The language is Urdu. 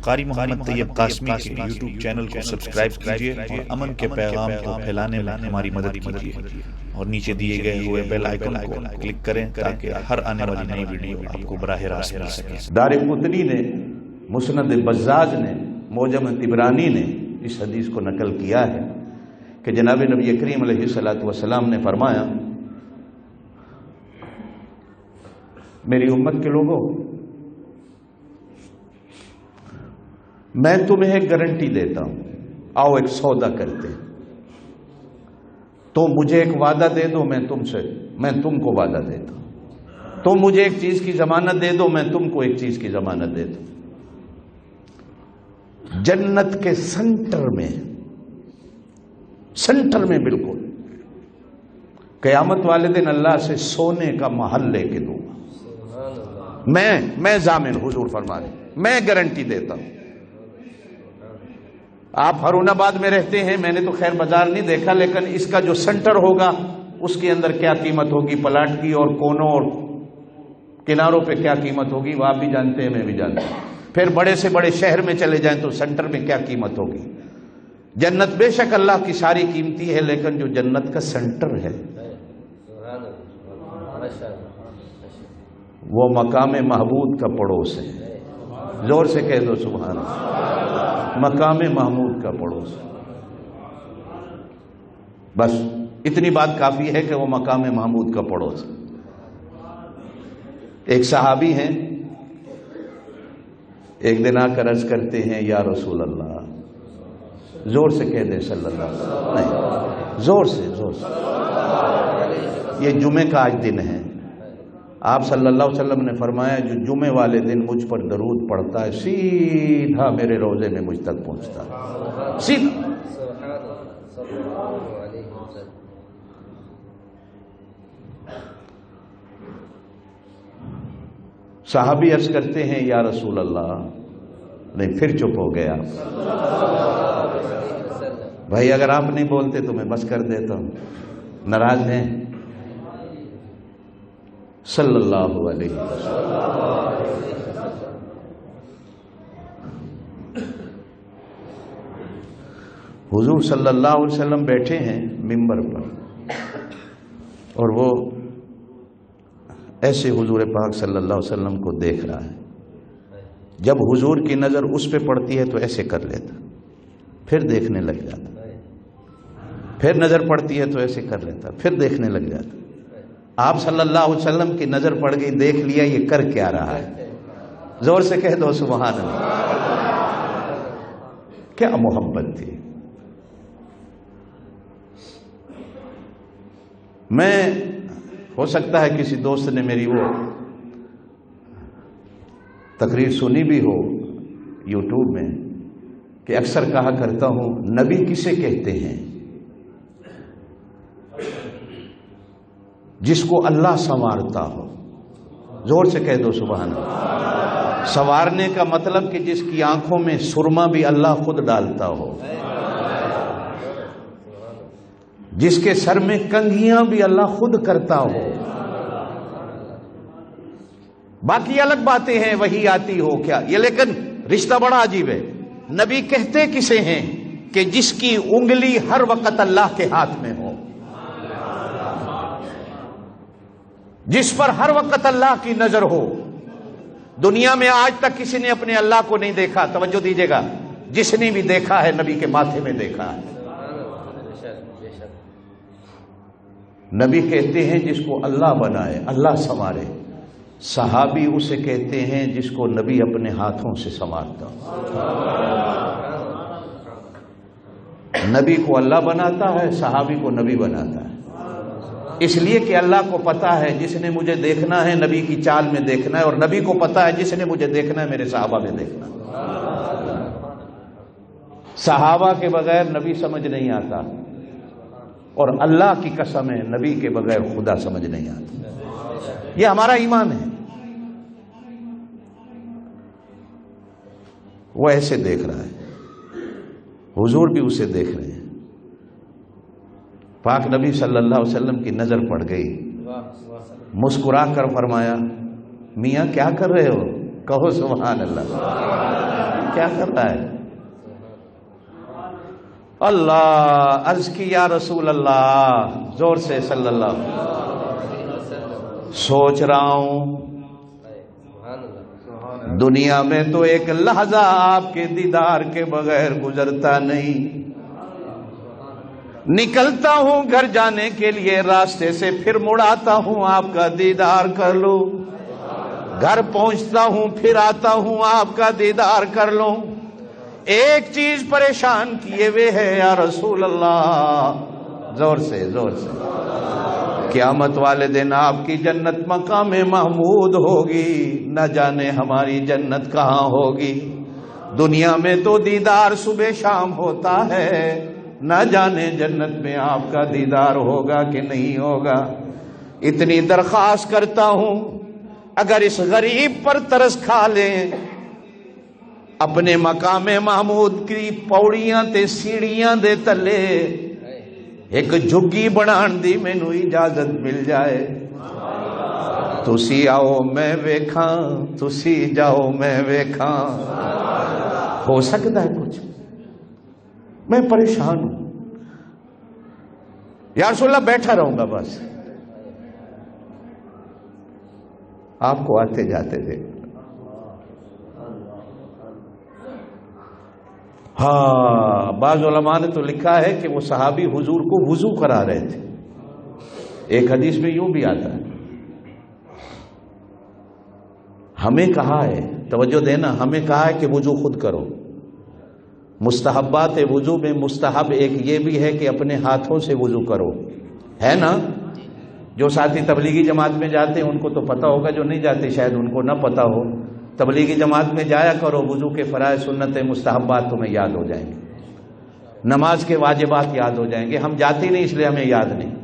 قاری محمد طیب قاسمی کے یوٹیوب چینل کو سبسکرائب کیجیے اور امن کے پیغام کو پھیلانے میں ہماری مدد کیجیے اور نیچے دیے گئے ہوئے بیل آئیکن کو کلک کریں تاکہ ہر آنے والی نئی ویڈیو آپ کو براہ راست مل سکے۔ دارقطنی نے، مسند بزاز نے، معجم طبرانی نے اس حدیث کو نقل کیا ہے کہ جناب نبی کریم علیہ الصلوۃ والسلام نے فرمایا، میری امت کے لوگوں، میں تمہیں ایک گارنٹی دیتا ہوں، آؤ ایک سودا کرتے ہیں، تو مجھے ایک وعدہ دے دو، میں تم کو وعدہ دیتا ہوں، تم مجھے ایک چیز کی ضمانت دے دو، میں تم کو ایک چیز کی ضمانت دے دوں۔ جنت کے سنٹر میں بالکل قیامت والے دن اللہ سے سونے کا محل لے کے دوں گا، میں ضامن، حضور فرما رہے، میں گارنٹی دیتا ہوں۔ آپ ہارون آباد میں رہتے ہیں، میں نے تو خیر بازار نہیں دیکھا، لیکن اس کا جو سنٹر ہوگا اس کے اندر کیا قیمت ہوگی پلاٹ کی، اور کونوں اور کناروں پہ کیا قیمت ہوگی وہ آپ بھی جانتے ہیں، میں بھی جانتا ہوں۔ پھر بڑے سے بڑے شہر میں چلے جائیں تو سنٹر میں کیا قیمت ہوگی۔ جنت بے شک اللہ کی ساری قیمتی ہے، لیکن جو جنت کا سنٹر ہے وہ مقام محمود کا پڑوس ہے۔ زور سے کہہ دو سبحان اللہ، مقام محمود کا پڑوس۔ بس اتنی بات کافی ہے کہ وہ مقام محمود کا پڑوس۔ ایک صحابی ہیں، ایک دن آ کر عرض کرتے ہیں، یا رسول اللہ، زور سے کہہ دیں صلی اللہ علیہ وسلم، نہیں، زور سے۔ یہ جمعے کا آج دن ہے، آپ صلی اللہ علیہ وسلم نے فرمایا جو جمعے والے دن مجھ پر درود پڑھتا ہے سیدھا میرے روضے میں مجھ تک پہنچتا ہے، سیدھا۔ صحابی عرض کرتے ہیں، یا رسول اللہ، نہیں، پھر چپ ہو گیا بھائی، اگر آپ نہیں بولتے تو میں بس کر دیتا ہوں، ناراض ہیں؟ صلی اللہ علیہ وسلم حضور صلی اللہ علیہ وسلم بیٹھے ہیں منبر پر، اور وہ ایسے حضور پاک صلی اللہ علیہ وسلم کو دیکھ رہا ہے۔ جب حضور کی نظر اس پہ پڑتی ہے تو ایسے کر لیتا، پھر دیکھنے لگ جاتا، پھر نظر پڑتی ہے تو ایسے کر لیتا، پھر دیکھنے لگ جاتا۔ آپ صلی اللہ علیہ وسلم کی نظر پڑ گئی، دیکھ لیا یہ کر کیا رہا ہے، زور سے کہہ دو سبحان اللہ۔ کیا محبت تھی۔ میں، ہو سکتا ہے کسی دوست نے میری وہ تقریر سنی بھی ہو یوٹیوب میں، کہ اکثر کہا کرتا ہوں، نبی کسے کہتے ہیں؟ جس کو اللہ سنوارتا ہو۔ زور سے کہہ دو سبحان اللہ۔ سنوارنے کا مطلب کہ جس کی آنکھوں میں سرما بھی اللہ خود ڈالتا ہو، جس کے سر میں کنگھیاں بھی اللہ خود کرتا ہو۔ باقی الگ باتیں ہیں، وہی آتی ہو کیا یہ، لیکن رشتہ بڑا عجیب ہے۔ نبی کہتے کسے ہیں؟ کہ جس کی انگلی ہر وقت اللہ کے ہاتھ میں ہو، جس پر ہر وقت اللہ کی نظر ہو۔ دنیا میں آج تک کسی نے اپنے اللہ کو نہیں دیکھا، توجہ دیجیے گا، جس نے بھی دیکھا ہے نبی کے ماتھے میں دیکھا ہے۔ نبی کہتے ہیں جس کو اللہ بنائے، اللہ سنوارے۔ صحابی اسے کہتے ہیں جس کو نبی اپنے ہاتھوں سے سنوارتا ہو۔ نبی کو اللہ بناتا ہے، صحابی کو نبی بناتا ہے، اس لیے کہ اللہ کو پتا ہے جس نے مجھے دیکھنا ہے نبی کی چال میں دیکھنا ہے، اور نبی کو پتا ہے جس نے مجھے دیکھنا ہے میرے صحابہ میں دیکھنا ہے۔ صحابہ کے بغیر نبی سمجھ نہیں آتا، اور اللہ کی قسم ہے نبی کے بغیر خدا سمجھ نہیں آتا۔ یہ ہمارا ایمان ہے۔ وہ ایسے دیکھ رہا ہے، حضور بھی اسے دیکھ رہے ہیں۔ پاک نبی صلی اللہ علیہ وسلم کی نظر پڑ گئی، مسکرا کر فرمایا، میاں کیا کر رہے ہو؟ کہو سبحان اللہ۔ کیا کر رہا ہے؟ اللہ عرض کی یا رسول اللہ، زور سے صلی اللہ، سوچ رہا ہوں دنیا میں تو ایک لحظہ آپ کے دیدار کے بغیر گزرتا نہیں. نکلتا ہوں گھر جانے کے لیے، راستے سے پھر مڑ آتا ہوں آپ کا دیدار کر لوں. گھر پہنچتا ہوں پھر آتا ہوں آپ کا دیدار کر لوں. ایک چیز پریشان کیے ہوئے ہے یا رسول اللہ، زور سے زور سے، قیامت والے دن آپ کی جنت مقام محمود ہوگی، نہ جانے ہماری جنت کہاں ہوگی. دنیا میں تو دیدار صبح شام ہوتا ہے، نہ جانے جنت میں آپ کا دیدار ہوگا کہ نہیں ہوگا. اتنی درخواست کرتا ہوں، اگر اس غریب پر ترس کھا لیں، اپنے مقام محمود کی پوڑیاں تے سیڑھیاں دے تلے ایک جھگی بنان دی مینوں اجازت مل جائے. تسی آؤ میں ویکھاں، تسی جاؤ میں ویکھاں. ہو سکتا ہے کچھ؟ میں پریشان ہوں یا رسول اللہ، بیٹھا رہوں گا بس. آپ کو آتے جاتے تھے. ہاں، بعض علماء نے تو لکھا ہے کہ وہ صحابی حضور کو وضو کرا رہے تھے. ایک حدیث میں یوں بھی آتا ہے، ہمیں کہا ہے، توجہ دینا، ہمیں کہا ہے کہ وضو خود کرو. مستحبات وضو میں مستحب ایک یہ بھی ہے کہ اپنے ہاتھوں سے وضو کرو، ہے نا؟ جو ساتھی تبلیغی جماعت میں جاتے ہیں ان کو تو پتہ ہوگا، جو نہیں جاتے شاید ان کو نہ پتہ ہو. تبلیغی جماعت میں جایا کرو، وضو کے فرائض سنت مستحبات تمہیں یاد ہو جائیں گے، نماز کے واجبات یاد ہو جائیں گے. ہم جاتے نہیں اس لیے ہمیں یاد نہیں.